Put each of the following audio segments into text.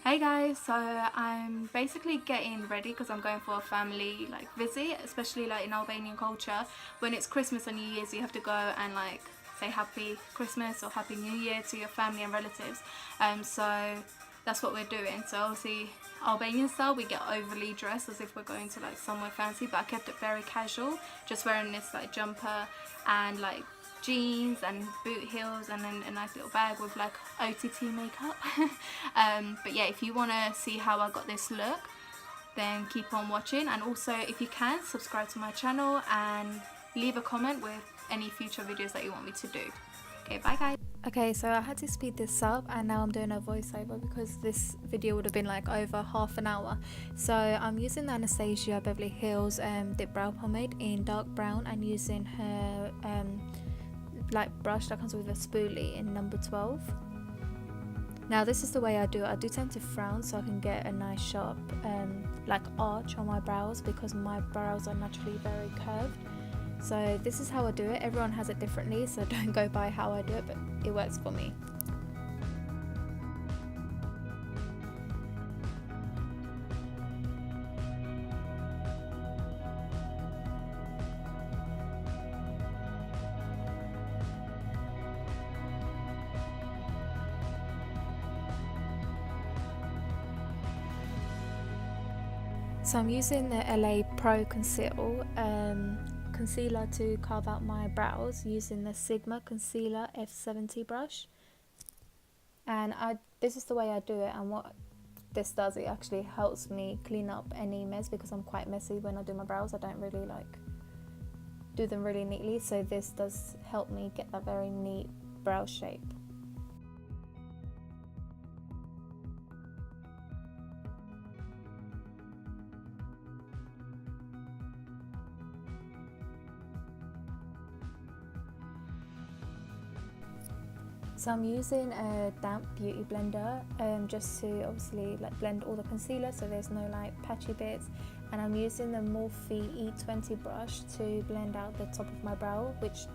Hey guys, so I'm basically getting ready because I'm going for a family visit, especially in Albanian culture. When it's Christmas and New Year's, you have to go and say happy Christmas or happy New Year to your family and relatives. So that's what we're doing. So obviously Albanian style, we get overly dressed as if we're going to somewhere fancy, but I kept it very casual, just wearing this jumper and jeans and boot heels and then a nice little bag with OTT makeup. But yeah, if you want to see how I got this look, then keep on watching, and also if you can, subscribe to my channel and leave a comment with any future videos that you want me to do. Okay, bye guys. Okay, so I had to speed this up and now I'm doing a voiceover because this video would have been over half an hour. So I'm using the Anastasia Beverly Hills Dip Brow Pomade in dark brown and using her brush that comes with a spoolie in number 12. Now this is the way I do it. I do tend to frown so I can get a nice sharp arch on my brows because my brows are naturally very curved. So this is how I do it. Everyone has it differently, so don't go by how I do it, but it works for me. So I'm using the LA Pro concealer to carve out my brows using the Sigma Concealer F70 brush. And this is the way I do it, and what this does, it actually helps me clean up any mess because I'm quite messy when I do my brows. I don't really do them really neatly, so this does help me get that very neat brow shape. So I'm using a damp beauty blender just to obviously blend all the concealer so there's no patchy bits, and I'm using the Morphe E20 brush to blend out the top of my brow, which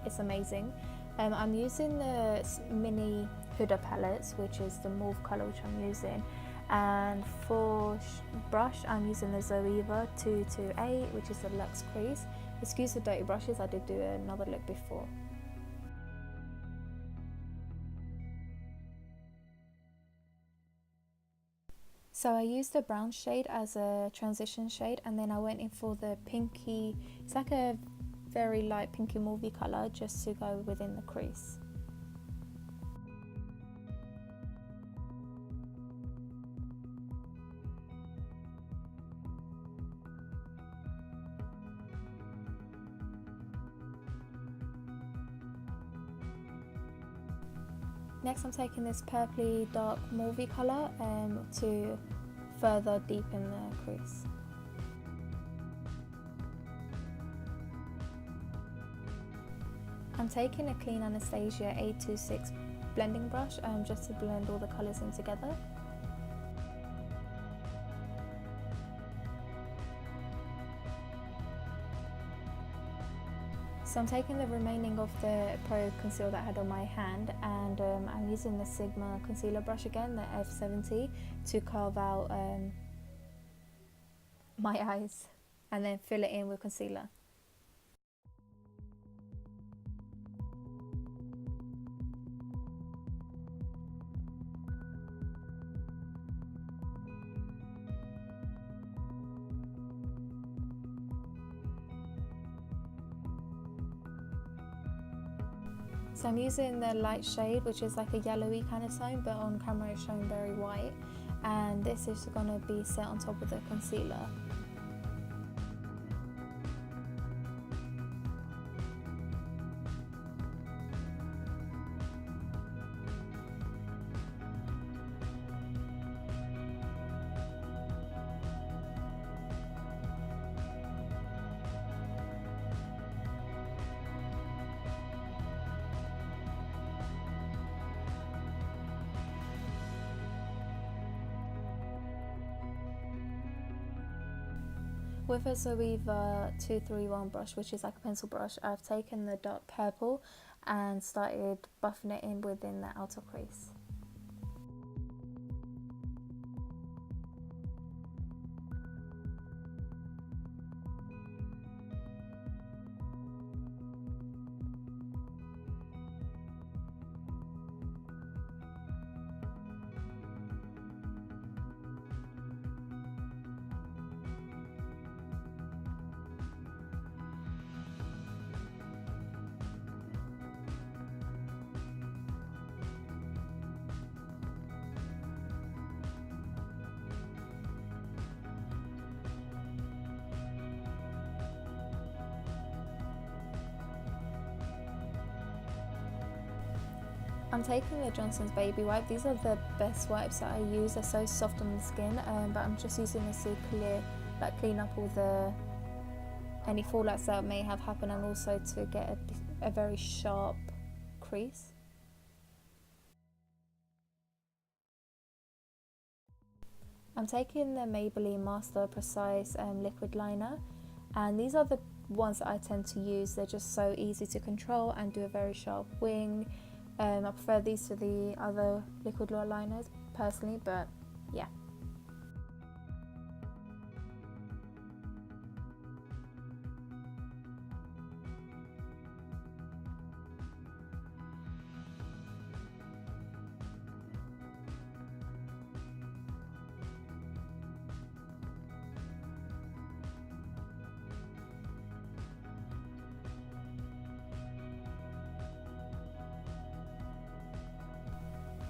is amazing. I'm using the mini Huda palettes, which is the mauve colour which I'm using, and for brush I'm using the Zoeva 228, which is the Luxe Crease. Excuse the dirty brushes, I did do another look before. So I used the brown shade as a transition shade, and then I went in for the pinky, it's like a very light pinky mauvey colour, just to go within the crease. Next I'm taking this purpley dark mauvey colour to further deepen the crease. I'm taking a clean Anastasia 826 blending brush just to blend all the colours in together. So I'm taking the remaining of the Pro concealer that I had on my hand, and I'm using the Sigma concealer brush again, the F70, to carve out my eyes and then fill it in with concealer. So I'm using the light shade, which is like a yellowy kind of tone, but on camera it's showing very white, and this is going to be set on top of the concealer. With a Zoeva 231 brush, which is like a pencil brush, I've taken the dark purple and started buffing it in within the outer crease. I'm taking the Johnson's Baby Wipe. These are the best wipes that I use. They're so soft on the skin, but I'm just using this to clean up all any fallouts that may have happened, and also to get a very sharp crease. I'm taking the Maybelline Master Precise liquid liner, and these are the ones that I tend to use. They're just so easy to control and do a very sharp wing. I prefer these to the other liquid liners personally, but yeah.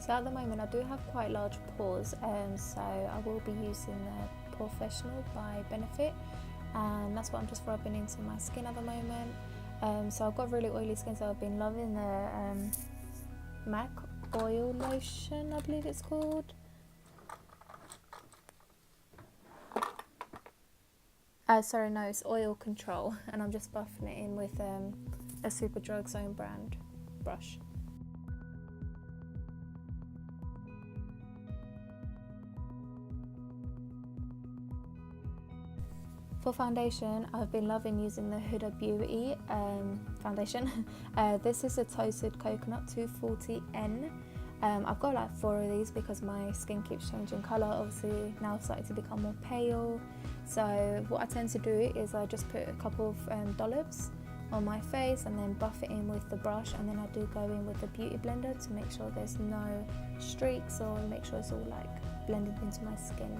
So at the moment I do have quite large pores, so I will be using the Porfessional by Benefit, and that's what I'm just rubbing into my skin at the moment. So I've got really oily skin, so I've been loving the MAC oil lotion, I believe it's called. Sorry, no, it's Oil Control, and I'm just buffing it in with a Superdrug's own brand brush. For foundation, I've been loving using the Huda Beauty foundation. This is a Toasted Coconut 240N. I've got like 4 of these because my skin keeps changing colour. Obviously now I've started to become more pale. So what I tend to do is I just put a couple of dollops on my face and then buff it in with the brush, and then I do go in with the beauty blender to make sure there's no streaks, or make sure it's all like blended into my skin.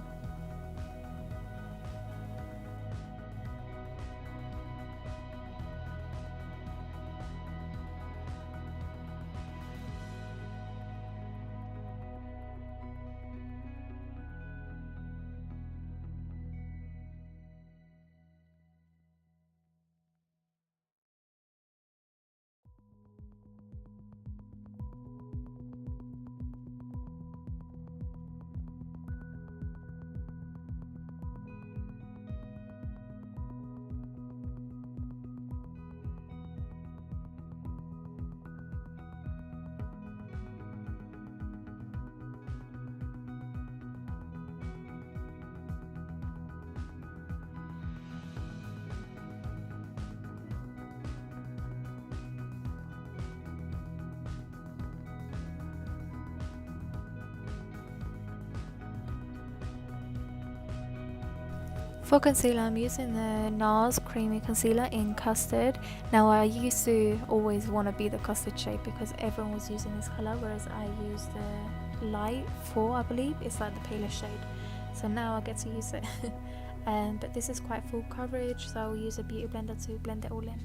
For concealer, I'm using the NARS Creamy Concealer in Custard. Now I used to always want to be the custard shade because everyone was using this colour, whereas I use the light 4, I believe. It's like the paler shade. So now I get to use it. But this is quite full coverage, so I'll use a beauty blender to blend it all in.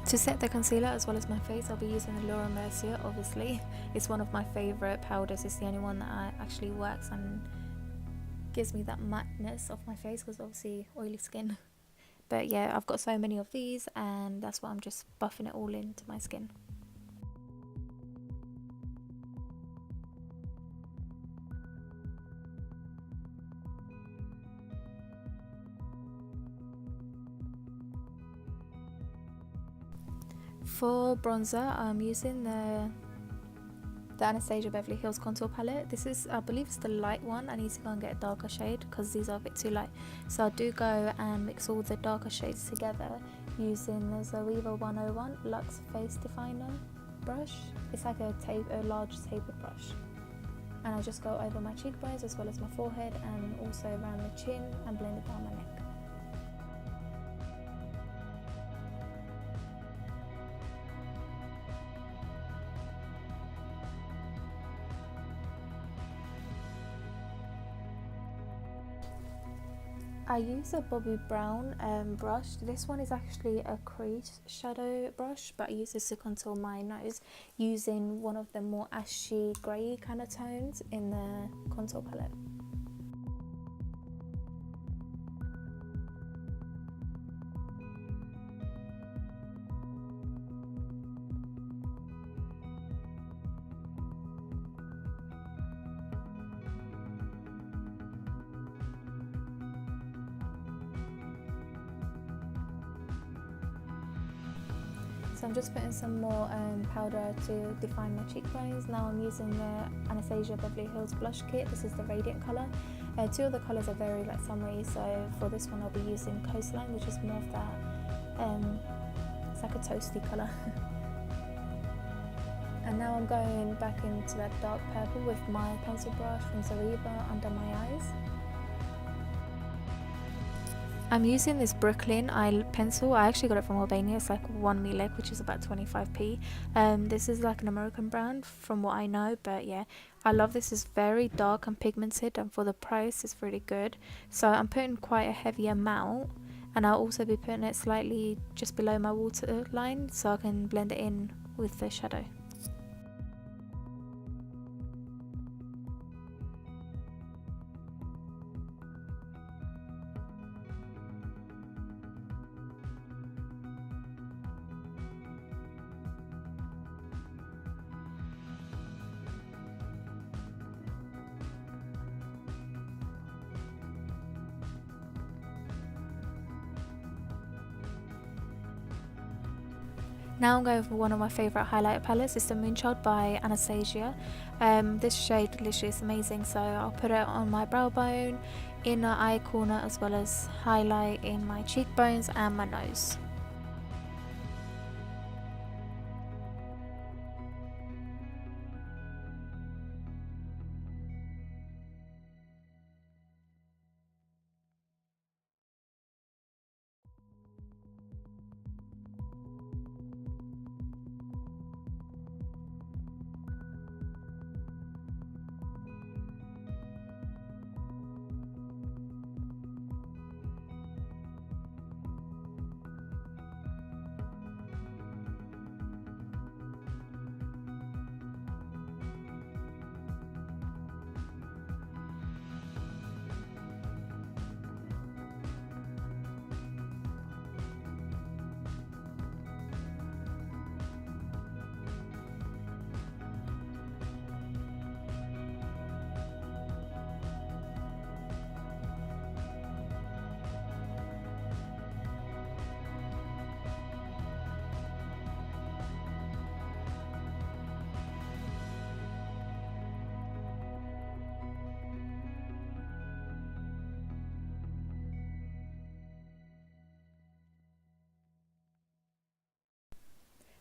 To set the concealer as well as my face, I'll be using the Laura Mercier, obviously. It's one of my favourite powders. It's the only one that actually works and gives me that mateness of my face, because obviously oily skin. But yeah, I've got so many of these, and that's why I'm just buffing it all into my skin. For bronzer, I'm using the the Anastasia Beverly Hills contour palette. This is, I believe it's the light one. I need to go and get a darker shade because these are a bit too light. So I do go and mix all the darker shades together using the Zoeva 101 Luxe Face Definer brush. It's like a large tapered brush. And I just go over my cheekbones as well as my forehead and also around the chin and blend it down my neck. I use a Bobbi Brown brush. This one is actually a crease shadow brush, but I use this to contour my nose using one of the more ashy grey kind of tones in the contour palette. So I'm just putting some more powder to define my cheekbones. Now I'm using the Anastasia Beverly Hills blush kit. This is the Radiant colour. Two of the colours are very like summery, so for this one I'll be using Coastline, which is more of that, it's like a toasty colour. And now I'm going back into that dark purple with my pencil brush from Zoeva under my eyes. I'm using this Brooklyn eye pencil. I actually got it from Albania. It's like 1 milek, which is about 25p. This is like an American brand from what I know, but yeah, I love this. It's very dark and pigmented, and for the price it's really good. So I'm putting quite a heavy amount, and I'll also be putting it slightly just below my waterline so I can blend it in with the shadow. Now I'm going for one of my favourite highlighter palettes. It's the Moonchild by Anastasia. This shade literally is amazing, so I'll put it on my brow bone, inner eye corner, as well as highlight in my cheekbones and my nose.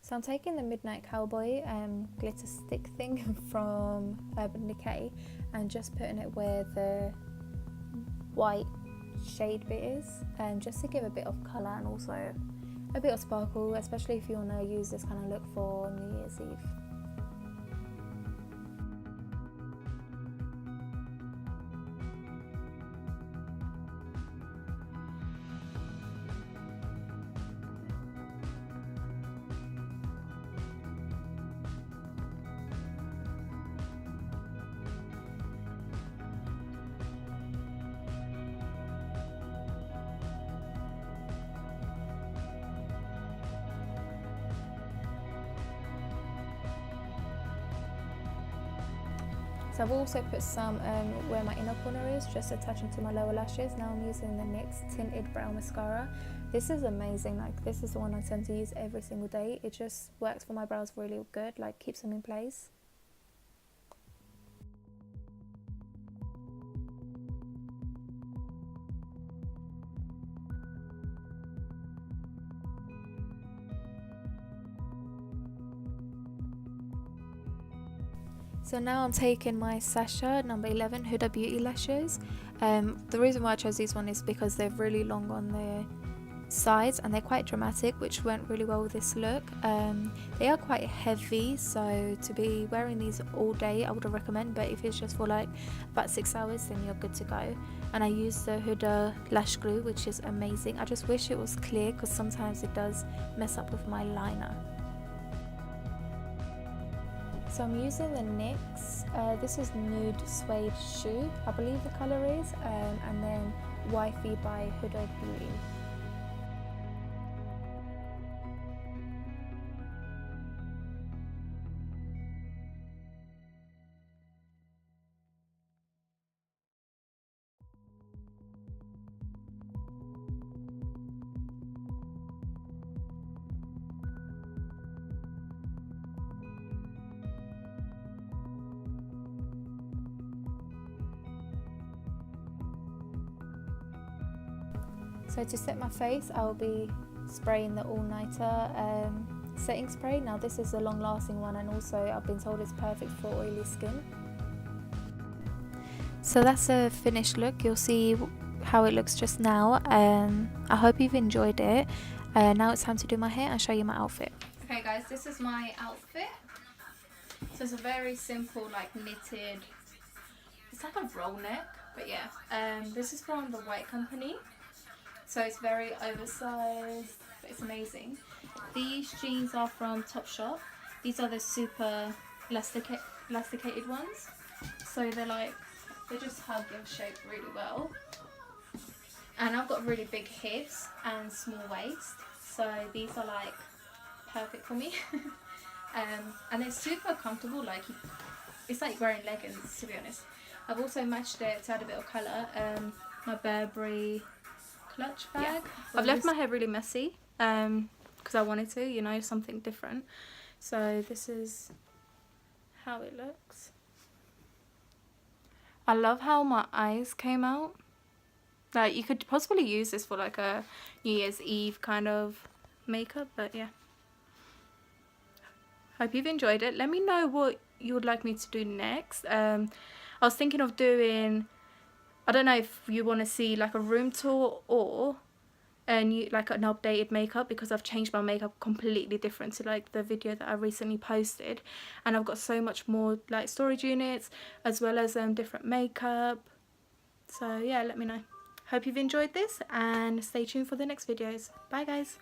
So I'm taking the Midnight Cowboy glitter stick thing from Urban Decay and just putting it where the white shade bit is, just to give a bit of colour and also a bit of sparkle, especially if you want to use this kind of look for New Year's Eve. So I've also put some where my inner corner is, just attaching to my lower lashes. Now I'm using the NYX Tinted Brow Mascara. This is amazing, like this is the one I tend to use every single day. It just works for my brows really good, like keeps them in place. So now I'm taking my Sasha number 11 Huda Beauty lashes. The reason why I chose these one is because they're really long on the sides and they're quite dramatic, which went really well with this look. They are quite heavy, so to be wearing these all day I would recommend, but if it's just for like about 6 hours then you're good to go. And I used the Huda lash glue, which is amazing. I just wish it was clear because sometimes it does mess up with my liner. So I'm using the NYX, this is Nude Suede Shoe, I believe the colour is, and then Wifey by Huda Beauty. So to set my face, I'll be spraying the All Nighter setting spray. Now this is a long lasting one, and also I've been told it's perfect for oily skin. So that's a finished look. You'll see how it looks just now. I hope you've enjoyed it. Now it's time to do my hair and show you my outfit. Okay guys, this is my outfit. So it's a very simple like knitted, it's like a roll neck, but yeah. This is from the White Company. So it's very oversized, but it's amazing. These jeans are from Topshop. These are the super elasticated ones. So they're like, they just hug your shape really well. And I've got really big hips and small waist. So these are like perfect for me. And they're super comfortable, like it's like wearing leggings, to be honest. I've also matched it to add a bit of colour. My Burberry clutch bag. Yeah. I've left my hair really messy because I wanted to, you know, something different. So this is how it looks. I love how my eyes came out. Like you could possibly use this for like a New Year's Eve kind of makeup, but yeah. Hope you've enjoyed it. Let me know what you would like me to do next. I was thinking of doing, I don't know if you want to see like a room tour or like an updated makeup, because I've changed my makeup completely different to like the video that I recently posted, and I've got so much more like storage units as well as different makeup. So yeah, let me know. Hope you've enjoyed this and stay tuned for the next videos. Bye guys.